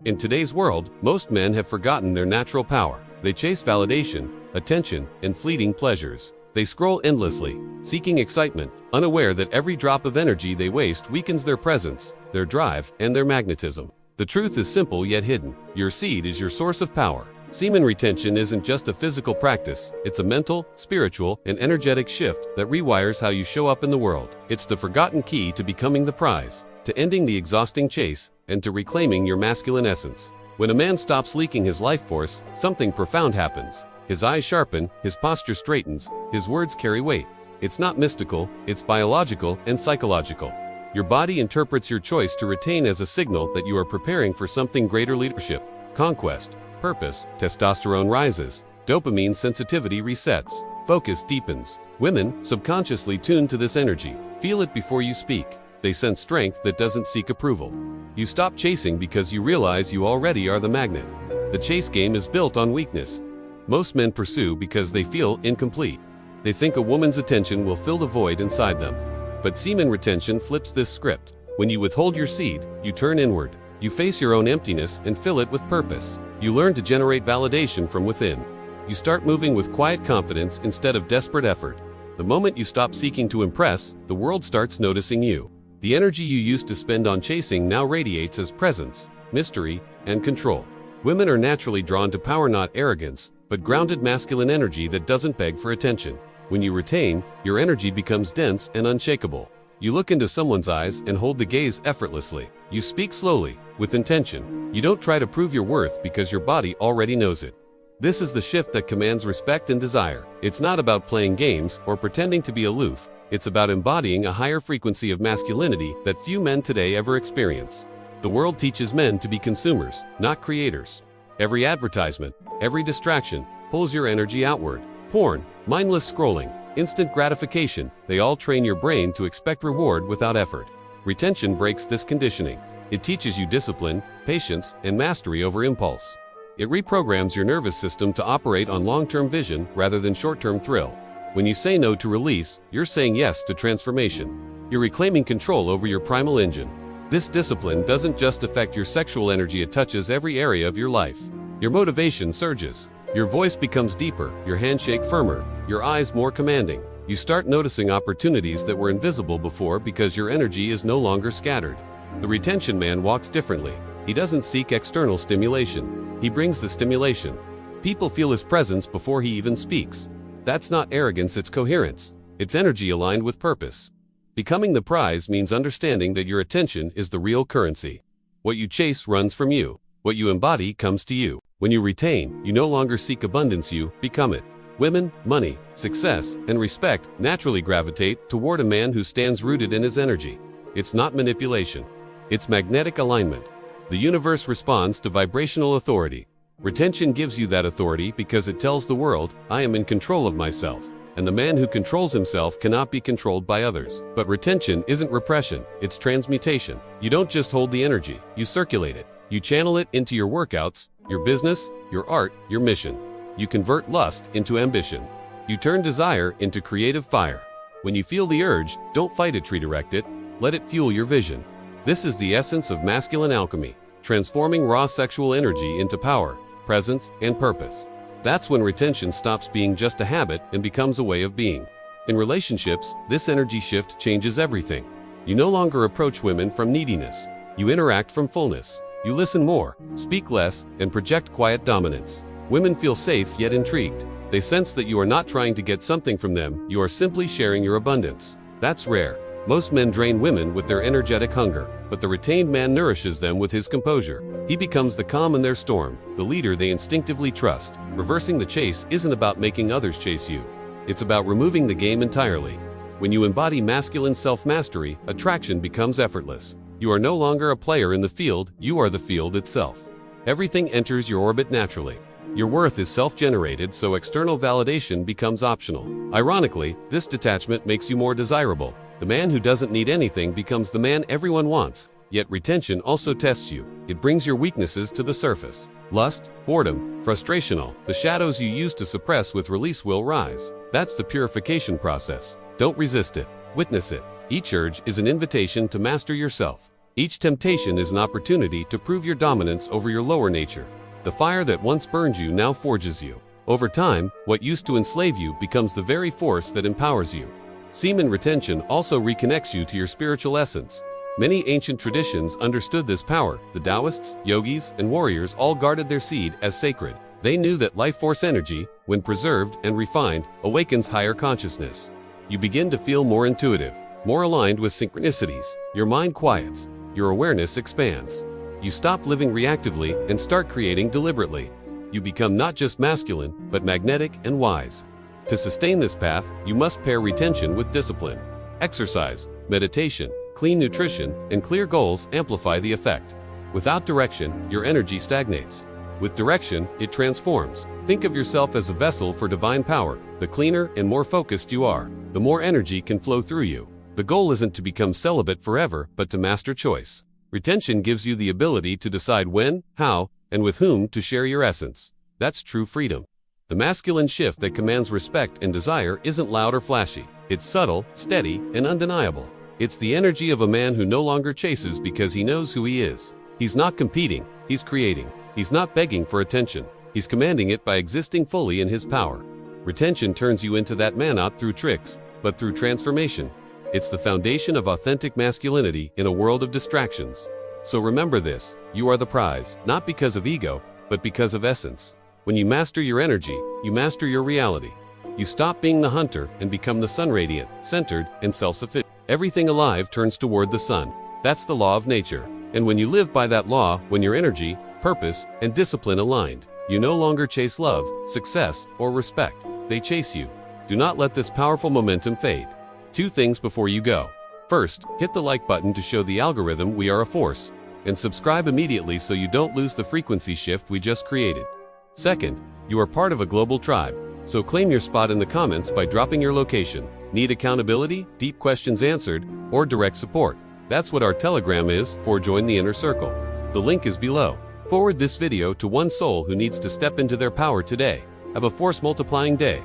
In today's world, most men have forgotten their natural power. They chase validation, attention, and fleeting pleasures. They scroll endlessly, seeking excitement, unaware that every drop of energy they waste weakens their presence, their drive, and their magnetism. The truth is simple yet hidden. Your seed is your source of power. Semen retention isn't just a physical practice, it's a mental, spiritual, and energetic shift that rewires how you show up in the world. It's the forgotten key to becoming the prize, to ending the exhausting chase, and to reclaiming your masculine essence. When a man stops leaking his life force, something profound happens. His eyes sharpen, his posture straightens, his words carry weight. It's not mystical, it's biological and psychological. Your body interprets your choice to retain as a signal that you are preparing for something greater: leadership, conquest, purpose. Testosterone rises, dopamine sensitivity resets, focus deepens. Women, subconsciously tuned to this energy, feel it before you speak. They sense strength that doesn't seek approval. You stop chasing because you realize you already are the magnet. The chase game is built on weakness. Most men pursue because they feel incomplete. They think a woman's attention will fill the void inside them. But semen retention flips this script. When you withhold your seed, you turn inward. You face your own emptiness and fill it with purpose. You learn to generate validation from within. You start moving with quiet confidence instead of desperate effort. The moment you stop seeking to impress, the world starts noticing you. The energy you used to spend on chasing now radiates as presence, mystery, and control. Women are naturally drawn to power, not arrogance, but grounded masculine energy that doesn't beg for attention. When you retain, your energy becomes dense and unshakable. You look into someone's eyes and hold the gaze effortlessly. You speak slowly, with intention. You don't try to prove your worth because your body already knows it. This is the shift that commands respect and desire. It's not about playing games or pretending to be aloof. It's about embodying a higher frequency of masculinity that few men today ever experience. The world teaches men to be consumers, not creators. Every advertisement, every distraction, pulls your energy outward. Porn, mindless scrolling, instant gratification, they all train your brain to expect reward without effort. Retention breaks this conditioning. It teaches you discipline, patience, and mastery over impulse. It reprograms your nervous system to operate on long-term vision rather than short-term thrill. When you say no to release, you're saying yes to transformation. You're reclaiming control over your primal engine. This discipline doesn't just affect your sexual energy, it touches every area of your life. Your motivation surges. Your voice becomes deeper, your handshake firmer, your eyes more commanding. You start noticing opportunities that were invisible before because your energy is no longer scattered. The retention man walks differently. He doesn't seek external stimulation. He brings the stimulation. People feel his presence before he even speaks. That's not arrogance, it's coherence. It's energy aligned with purpose. Becoming the prize means understanding that your attention is the real currency. What you chase runs from you. What you embody comes to you. When you retain, you no longer seek abundance, you become it. Women, money, success, and respect naturally gravitate toward a man who stands rooted in his energy. It's not manipulation. It's magnetic alignment. The universe responds to vibrational authority. Retention gives you that authority because it tells the world, I am in control of myself. And the man who controls himself cannot be controlled by others. But retention isn't repression, it's transmutation. You don't just hold the energy, you circulate it. You channel it into your workouts, your business, your art, your mission. You convert lust into ambition. You turn desire into creative fire. When you feel the urge, don't fight it, redirect it. Let it fuel your vision. This is the essence of masculine alchemy, transforming raw sexual energy into power, presence, and purpose. That's when retention stops being just a habit and becomes a way of being. In relationships, this energy shift changes everything. You no longer approach women from neediness. You interact from fullness. You listen more, speak less, and project quiet dominance. Women feel safe yet intrigued. They sense that you are not trying to get something from them, you are simply sharing your abundance. That's rare. Most men drain women with their energetic hunger, but the retained man nourishes them with his composure. He becomes the calm in their storm, the leader they instinctively trust. Reversing the chase isn't about making others chase you. It's about removing the game entirely. When you embody masculine self-mastery, attraction becomes effortless. You are no longer a player in the field, you are the field itself. Everything enters your orbit naturally. Your worth is self-generated, so external validation becomes optional. Ironically, this detachment makes you more desirable. The man who doesn't need anything becomes the man everyone wants. Yet retention also tests you. It brings your weaknesses to the surface. Lust, boredom, frustrational, the shadows you used to suppress with release will rise. That's the purification process. Don't resist it. Witness it. Each urge is an invitation to master yourself. Each temptation is an opportunity to prove your dominance over your lower nature. The fire that once burned you now forges you. Over time, what used to enslave you becomes the very force that empowers you. Semen retention also reconnects you to your spiritual essence. Many ancient traditions understood this power. The Taoists, yogis, and warriors all guarded their seed as sacred. They knew that life force energy, when preserved and refined, awakens higher consciousness. You begin to feel more intuitive, more aligned with synchronicities. Your mind quiets. Your awareness expands. You stop living reactively and start creating deliberately. You become not just masculine, but magnetic and wise. To sustain this path, you must pair retention with discipline. Exercise, meditation, clean nutrition, and clear goals amplify the effect. Without direction, your energy stagnates. With direction, it transforms. Think of yourself as a vessel for divine power. The cleaner and more focused you are, the more energy can flow through you. The goal isn't to become celibate forever, but to master choice. Retention gives you the ability to decide when, how, and with whom to share your essence. That's true freedom. The masculine shift that commands respect and desire isn't loud or flashy. It's subtle, steady, and undeniable. It's the energy of a man who no longer chases because he knows who he is. He's not competing, he's creating. He's not begging for attention. He's commanding it by existing fully in his power. Retention turns you into that man not through tricks, but through transformation. It's the foundation of authentic masculinity in a world of distractions. So remember this, you are the prize, not because of ego, but because of essence. When you master your energy, you master your reality. You stop being the hunter and become the sun radiant, centered, and self-sufficient. Everything alive turns toward the sun. That's the law of nature. And when you live by that law, when your energy, purpose, and discipline aligned, you no longer chase love, success, or respect. They chase you. Do not let this powerful momentum fade. 2 things before you go. First, hit the like button to show the algorithm we are a force, and subscribe immediately so you don't lose the frequency shift we just created. Second, you are part of a global tribe, so claim your spot in the comments by dropping your location. Need accountability, deep questions answered, or direct support? That's what our Telegram is for. Join the inner circle. The link is below. Forward this video to one soul who needs to step into their power today. Have a force multiplying day.